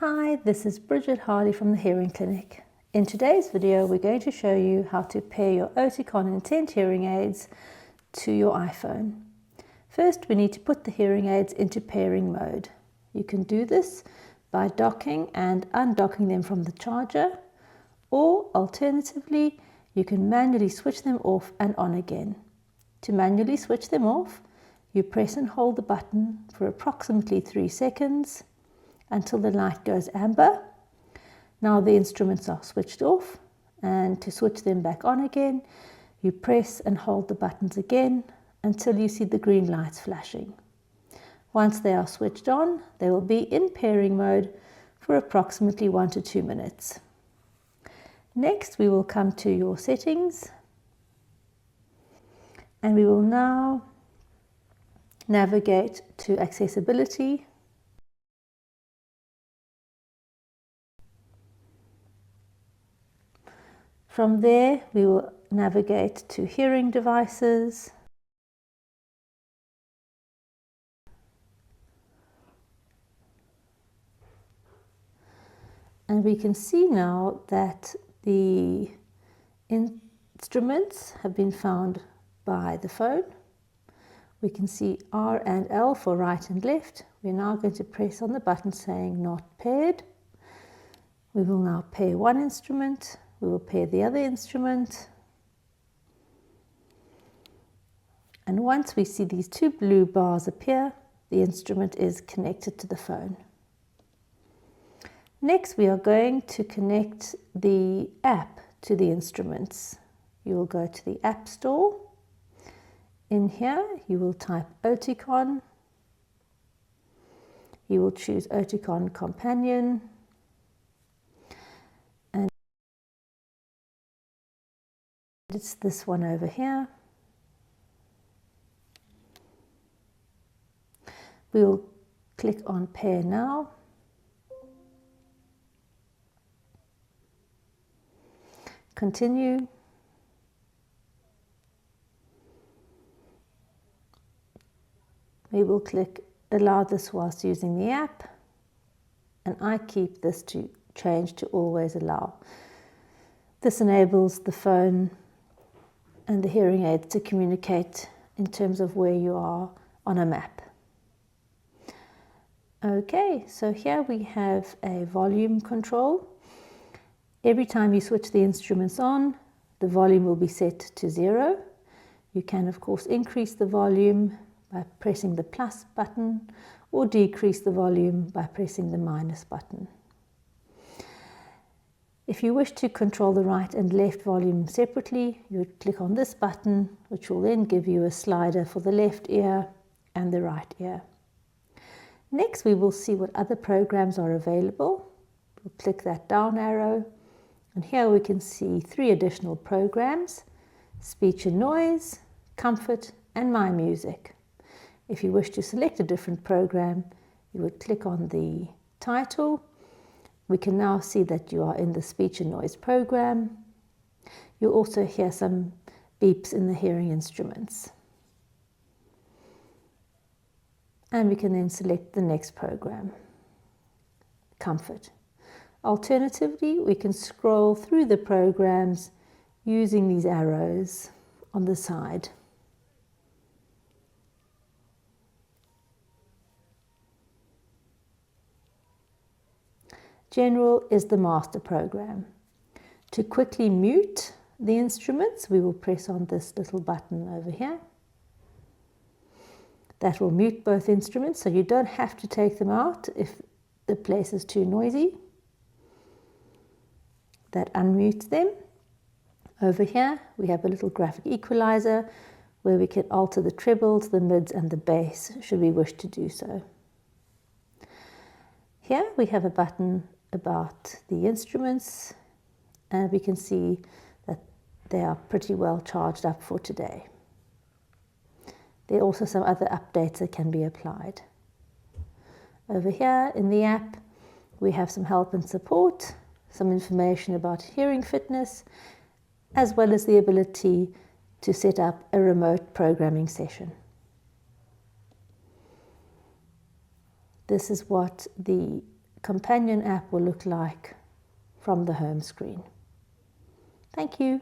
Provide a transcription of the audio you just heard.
Hi, this is Bridget Harley from the Hearing Clinic. In today's video, we're going to show you how to pair your Oticon Intent hearing aids to your iPhone. First, we need to put the hearing aids into pairing mode. You can do this by docking and undocking them from the charger, or alternatively, you can manually switch them off and on again. To manually switch them off, you press and hold the button for approximately 3 seconds until the light goes amber. Now the instruments are switched off, and to switch them back on again, you press and hold the buttons again until you see the green lights flashing. Once they are switched on, they will be in pairing mode for approximately 1 to 2 minutes. Next, we will come to your settings, and we will now navigate to accessibility. From there, we will navigate to hearing devices. And we can see now that the instruments have been found by the phone. We can see R and L for right and left. We're now going to press on the button saying not paired. We will now pair one instrument. We will pair the other instrument. And once we see these 2 blue bars appear, the instrument is connected to the phone. Next, we are going to connect the app to the instruments. You will go to the App Store. In here, you will type Oticon. You will choose Oticon Companion. And it's this one over here. We will click on Pair Now. Continue. We will click Allow this whilst using the app, and I keep this to change to Always Allow. This enables the phone and the hearing aid to communicate in terms of where you are on a map. Okay, so here we have a volume control. Every time you switch the instruments on, the volume will be set to 0. You can, of course, increase the volume by pressing the plus button, or decrease the volume by pressing the minus button. If you wish to control the right and left volume separately, you would click on this button, which will then give you a slider for the left ear and the right ear. Next, we will see what other programs are available. We'll click that down arrow, and here we can see 3 additional programs: Speech and Noise, Comfort, and My Music. If you wish to select a different program, you would click on the title. We can now see that you are in the Speech and Noise program. You'll also hear some beeps in the hearing instruments. And we can then select the next program, Comfort. Alternatively, we can scroll through the programs using these arrows on the side. General is the master program. To quickly mute the instruments, we will press on this little button over here. That will mute both instruments, so you don't have to take them out if the place is too noisy. That unmutes them. Over here, we have a little graphic equalizer where we can alter the trebles, the mids, and the bass, should we wish to do so. Here we have a button about the instruments, and we can see that they are pretty well charged up for today. There are also some other updates that can be applied. Over here in the app, we have some help and support, some information about hearing fitness, as well as the ability to set up a remote programming session. This is what the Companion app will look like from the home screen. Thank you.